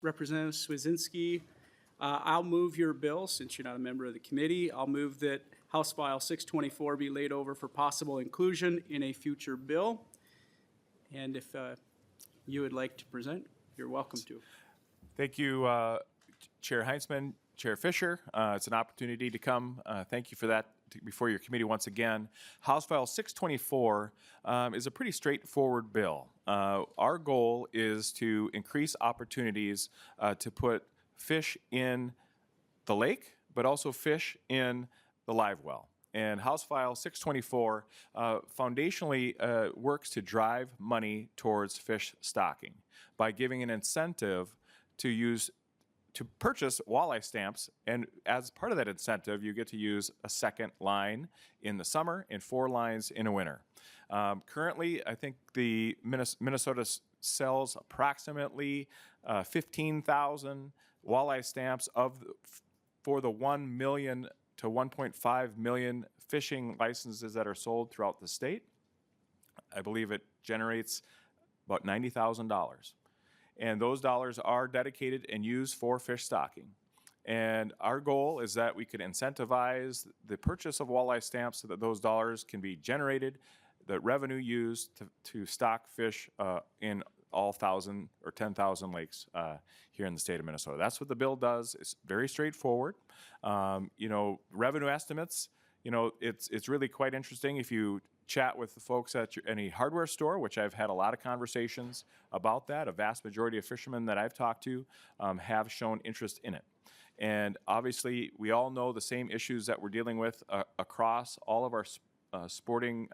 Representative Swazinski. I'll move your bill, since you're not a member of the committee. I'll move that House File 624 be laid over for possible inclusion in a future bill. And if you would like to present, you're welcome to. Thank you, Chair Heinzman, Chair Fisher. It's an opportunity to come. Thank you for that before your committee once again. House File 624 is a pretty straightforward bill. Our goal is to increase opportunities to put fish in the lake, but also fish in the live well. And House File 624 foundationally works to drive money towards fish stocking by giving an incentive to purchase walleye stamps, and as part of that incentive, you get to use a second line in the summer and 4 lines in the winter. Currently, I think the Minnesota sells approximately 15,000 walleye stamps for the 1 million to 1.5 million fishing licenses that are sold throughout the state. I believe it generates about $90,000. And those dollars are dedicated and used for fish stocking. And our goal is that we could incentivize the purchase of walleye stamps so that those dollars can be generated, the revenue used to stock fish in all 1,000 or 10,000 lakes here in the state of Minnesota. That's what the bill does. It's very straightforward. Revenue estimates, it's really quite interesting if you chat with the folks at any hardware store, which I've had a lot of conversations about that. A vast majority of fishermen that I've talked to have shown interest in it. And obviously, we all know the same issues that we're dealing with across all of our sporting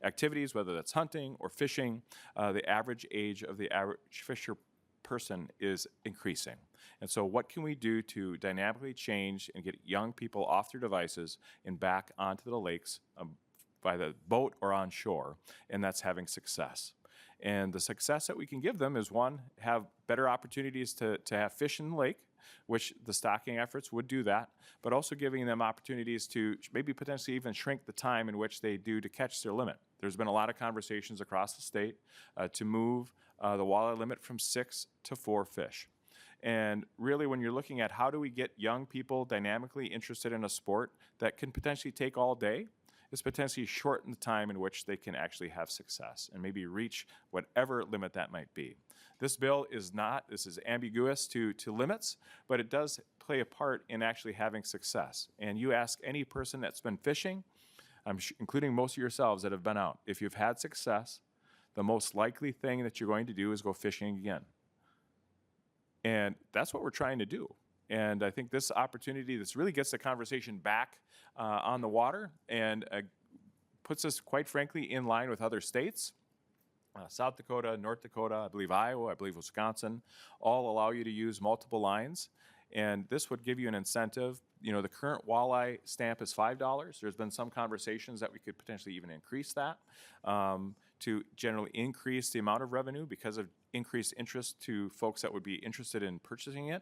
activities, whether that's hunting or fishing. The average age of the average fisher person is increasing. And so what can we do to dynamically change and get young people off their devices and back onto the lakes by the boat or on shore, and that's having success. And the success that we can give them is, one, have better opportunities to have fish in the lake, which the stocking efforts would do that, but also giving them opportunities to maybe potentially even shrink the time in which they do to catch their limit. There's been a lot of conversations across the state to move the walleye limit from 6 to 4 fish. And really, when you're looking at how do we get young people dynamically interested in a sport that can potentially take all day, is potentially shorten the time in which they can actually have success and maybe reach whatever limit that might be. This bill is ambiguous to limits, but it does play a part in actually having success. And you ask any person that's been fishing, including most of yourselves that have been out, if you've had success, the most likely thing that you're going to do is go fishing again. And that's what we're trying to do. And I think this opportunity, this really gets the conversation back on the water and puts us, quite frankly, in line with other states. South Dakota, North Dakota, I believe Iowa, I believe Wisconsin, all allow you to use multiple lines. And this would give you an incentive. The current walleye stamp is $5. There's been some conversations that we could potentially even increase that to generally increase the amount of revenue because of increased interest to folks that would be interested in purchasing it.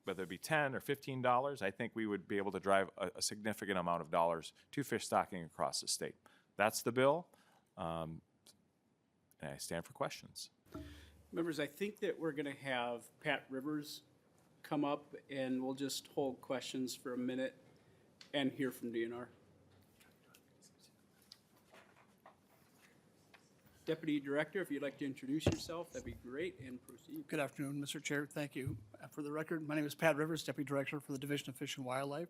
Whether it be $10 or $15, I think we would be able to drive a significant amount of dollars to fish stocking across the state. That's the bill, and I stand for questions. Members, I think that we're going to have Pat Rivers come up, and we'll just hold questions for a minute and hear from DNR. Deputy Director, if you'd like to introduce yourself, that'd be great, and proceed. Good afternoon, Mr. Chair. Thank you. For the record, my name is Pat Rivers, Deputy Director for the Division of Fish and Wildlife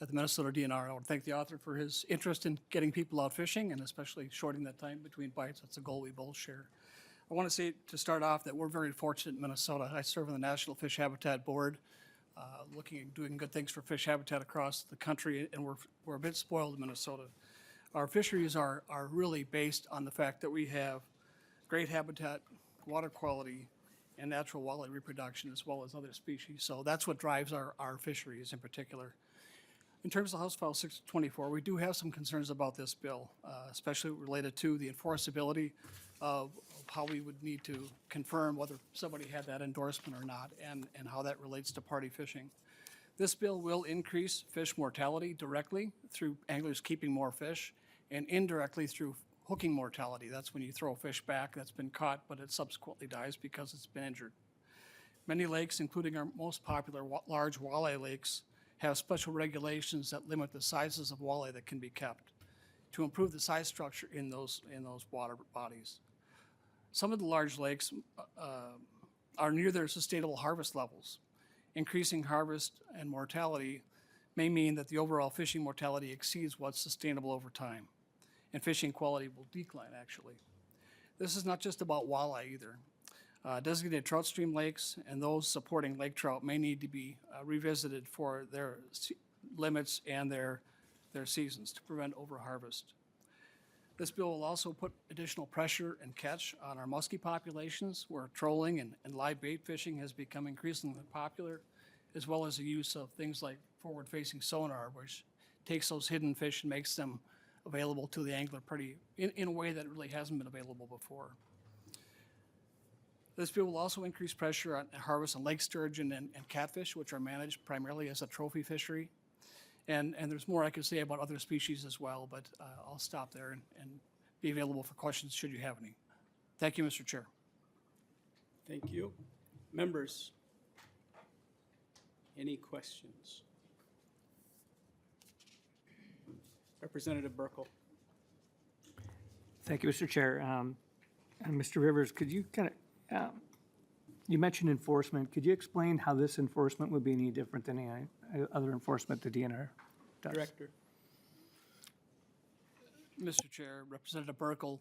at the Minnesota DNR. I want to thank the author for his interest in getting people out fishing and especially shortening that time between bites. That's a goal we both share. I want to say to start off that we're very fortunate in Minnesota. I serve on the National Fish Habitat Board, looking at doing good things for fish habitat across the country, and we're a bit spoiled in Minnesota. Our fisheries are really based on the fact that we have great habitat, water quality, and natural wildlife reproduction, as well as other species. So that's what drives our fisheries in particular. In terms of House File 624, we do have some concerns about this bill, especially related to the enforceability of how we would need to confirm whether somebody had that endorsement or not, and how that relates to party fishing. This bill will increase fish mortality directly through anglers keeping more fish, and indirectly through hooking mortality. That's when you throw a fish back that's been caught, but it subsequently dies because it's been injured. Many lakes, including our most popular large walleye lakes, have special regulations that limit the sizes of walleye that can be kept to improve the size structure in those water bodies. Some of the large lakes are near their sustainable harvest levels. Increasing harvest and mortality may mean that the overall fishing mortality exceeds what's sustainable over time, and fishing quality will decline, actually. This is not just about walleye either. Designated trout stream lakes and those supporting lake trout may need to be revisited for their limits and their seasons to prevent overharvest. This bill will also put additional pressure and catch on our muskie populations, where trolling and live bait fishing has become increasingly popular, as well as the use of things like forward-facing sonar, which takes those hidden fish and makes them available to the angler in a way that really hasn't been available before. This bill will also increase pressure on harvest on lake sturgeon and catfish, which are managed primarily as a trophy fishery. And there's more I could say about other species as well, but I'll stop there and be available for questions should you have any. Thank you, Mr. Chair. Thank you. Members, any questions? Representative Burkle. Thank you, Mr. Chair. And Mr. Rivers, could you you mentioned enforcement. Could you explain how this enforcement would be any different than any other enforcement the DNR does? Director. Mr. Chair, Representative Burkle,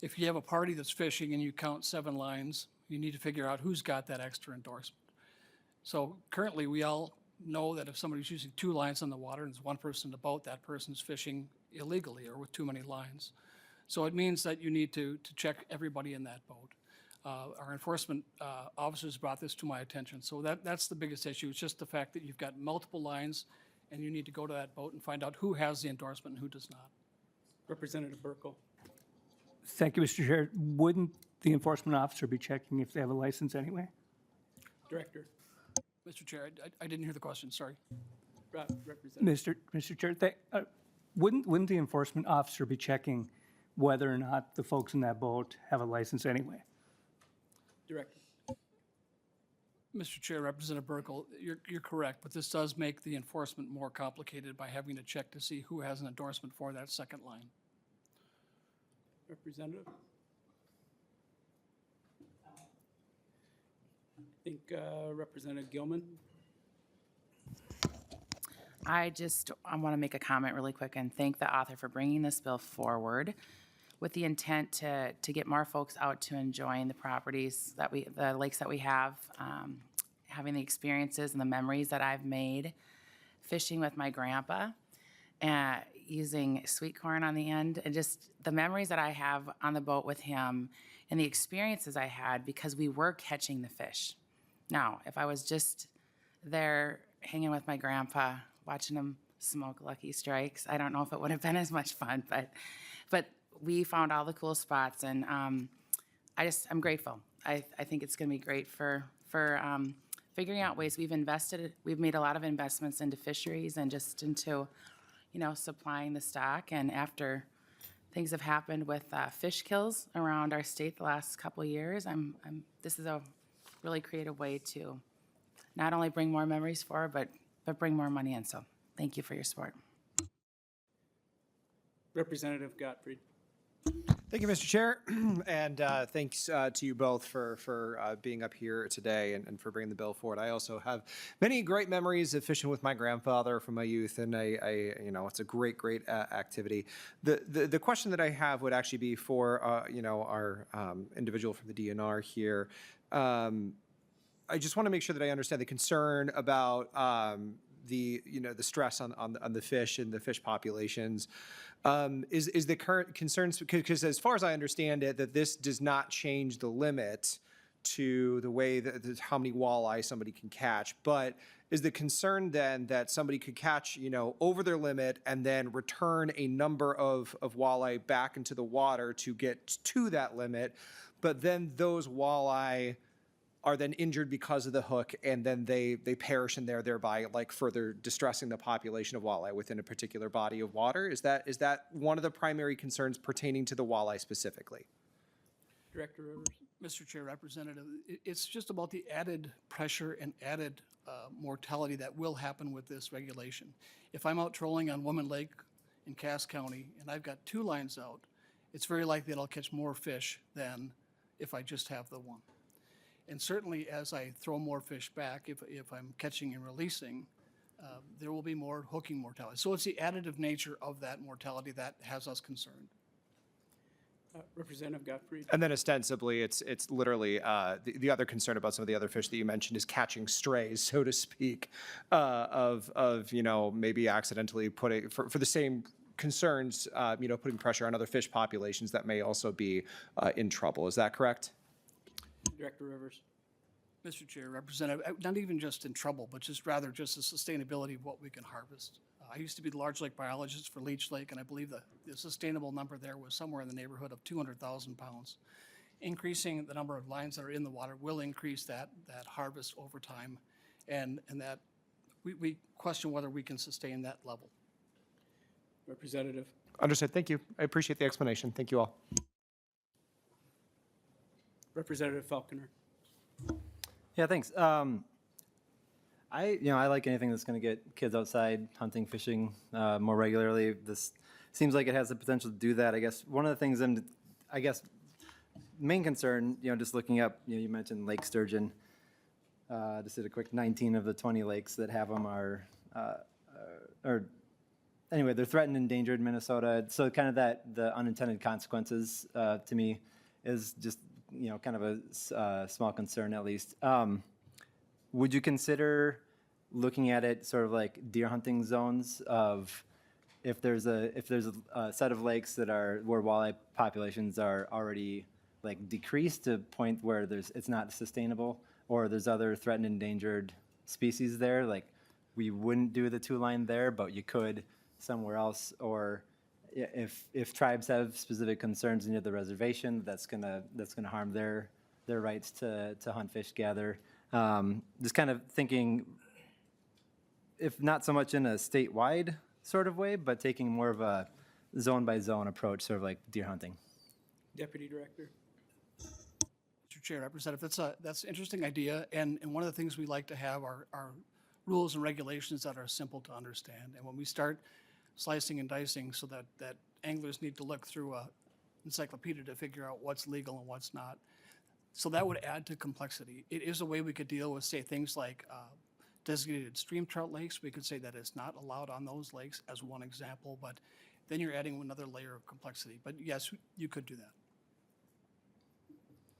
if you have a party that's fishing and you count 7 lines, you need to figure out who's got that extra endorsement. So currently, we all know that if somebody's using 2 lines on the water and there's 1 person in the boat, that person's fishing illegally or with too many lines. So it means that you need to check everybody in that boat. Our enforcement officers brought this to my attention. So that's the biggest issue. It's just the fact that you've got multiple lines and you need to go to that boat and find out who has the endorsement and who does not. Representative Burkle. Thank you, Mr. Chair. Wouldn't the enforcement officer be checking if they have a license anyway? Director. Mr. Chair, I didn't hear the question, sorry. Representative. Mr. Chair, wouldn't the enforcement officer be checking whether or not the folks in that boat have a license anyway? Director. Mr. Chair, Representative Burkle, you're correct, but this does make the enforcement more complicated by having to check to see who has an endorsement for that second line. Representative. I think Representative Gilman. I want to make a comment really quick and thank the author for bringing this bill forward with the intent to get more folks out to enjoying the properties the lakes that we have, having the experiences and the memories that I've made fishing with my grandpa, using sweet corn on the end, and just the memories that I have on the boat with him and the experiences I had because we were catching the fish. Now, if I was just there hanging with my grandpa, watching him smoke Lucky Strikes, I don't know if it would have been as much fun, but we found all the cool spots, and I'm grateful. I think it's going to be great for figuring out ways. We've made a lot of investments into fisheries and just into, supplying the stock. And after things have happened with fish kills around our state the last couple of years, this is a really creative way to not only bring more memories forward, but bring more money in. So thank you for your support. Representative Gottfried. Thank you, Mr. Chair, and thanks to you both for being up here today and for bringing the bill forward. I also have many great memories of fishing with my grandfather from my youth, and it's a great activity. The question that I have would actually be for our individual from the DNR here. I just want to make sure that I understand the concern about the stress on the fish and the fish populations. Is the current concerns, because as far as I understand it, that this does not change the limit to the way that how many walleye somebody can catch, but is the concern then that somebody could catch over their limit and then return a number of walleye back into the water to get to that limit, but then those walleye are then injured because of the hook, and then they perish in there, thereby like further distressing the population of walleye within a particular body of water. Is that one of the primary concerns pertaining to the walleye specifically? Director Rivers? Mr. Chair, Representative, it's just about the added pressure and added mortality that will happen with this regulation. If I'm out trolling on Woman Lake in Cass County and I've got 2 lines out, it's very likely that I'll catch more fish than if I just have the 1. And certainly as I throw more fish back, if I'm catching and releasing, there will be more hooking mortality. So it's the additive nature of that mortality that has us concerned. Representative Gottfried? And then ostensibly, it's literally the other concern about some of the other fish that you mentioned is catching strays, so to speak, of maybe accidentally putting for the same concerns, putting pressure on other fish populations that may also be in trouble. Is that correct? Director Rivers? Mr. Chair, Representative, not even just in trouble, but just rather just the sustainability of what we can harvest. I used to be the large lake biologist for Leech Lake, and I believe the sustainable number there was somewhere in the neighborhood of 200,000 pounds. Increasing the number of lines that are in the water will increase that harvest over time, and that we question whether we can sustain that level. Representative? Understood. Thank you. I appreciate the explanation. Thank you all. Representative Falconer? Yeah, thanks. I like anything that's going to get kids outside hunting, fishing more regularly. This seems like it has the potential to do that. I guess one of the things main concern, just looking up, you mentioned lake sturgeon. Just did a quick 19 of the 20 lakes that have them are anyway, they're threatened and endangered in Minnesota. So kind of the unintended consequences to me is just, kind of a small concern at least. Would you consider looking at it sort of like deer hunting zones of if there's a set of lakes that are where walleye populations are already like decreased to a point where it's not sustainable, or there's other threatened endangered species there, like we wouldn't do the 2-line there, but you could somewhere else, or if tribes have specific concerns near the reservation, that's gonna harm their rights to hunt, fish, gather. Just kind of thinking, if not so much in a statewide sort of way, but taking more of a zone-by-zone approach, sort of like deer hunting. Deputy Director? Mr. Chair, Representative, that's an interesting idea, and one of the things we like to have are rules and regulations that are simple to understand. And when we start slicing and dicing so that anglers need to look through a encyclopedia to figure out what's legal and what's not, so that would add to complexity. It is a way we could deal with, say, things like designated stream trout lakes. We could say that it's not allowed on those lakes as one example, but then you're adding another layer of complexity. But yes, you could do that.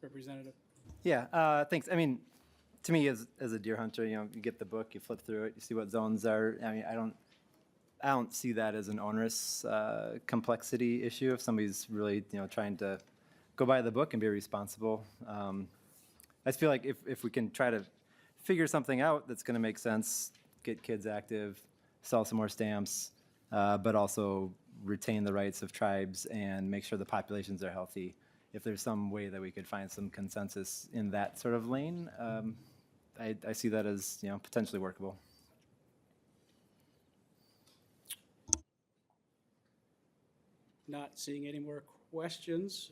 Representative? Yeah, thanks. I mean, to me, as a deer hunter, you get the book, you flip through it, you see what zones are. I mean, I don't see that as an onerous complexity issue if somebody's really, trying to go by the book and be responsible. I just feel like if we can try to figure something out that's going to make sense, get kids active, sell some more stamps, but also retain the rights of tribes and make sure the populations are healthy. If there's some way that we could find some consensus in that sort of lane, I see that as potentially workable. Not seeing any more questions.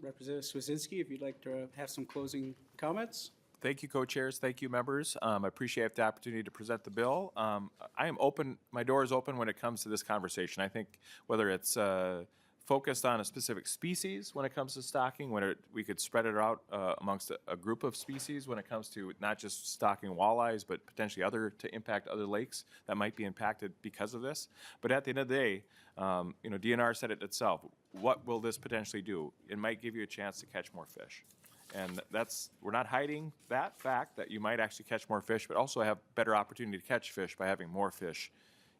Representative Swazinski, if you'd like to have some closing comments? Thank you, co-chairs. Thank you, members. I appreciate the opportunity to present the bill. I am open. My door is open when it comes to this conversation. I think whether it's focused on a specific species when it comes to stocking, we could spread it out amongst a group of species when it comes to not just stocking walleyes, but potentially to impact other lakes that might be impacted because of this. But at the end of the day, DNR said it itself. What will this potentially do? It might give you a chance to catch more fish. And we're not hiding that fact that you might actually catch more fish, but also have better opportunity to catch fish by having more fish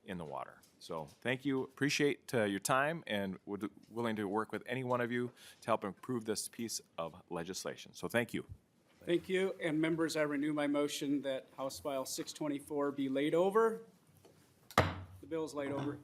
in the water. So thank you, appreciate your time, and willing to work with any one of you to help improve this piece of legislation. So thank you. Thank you. And members, I renew my motion that House File 624 be laid over. The bill is laid over.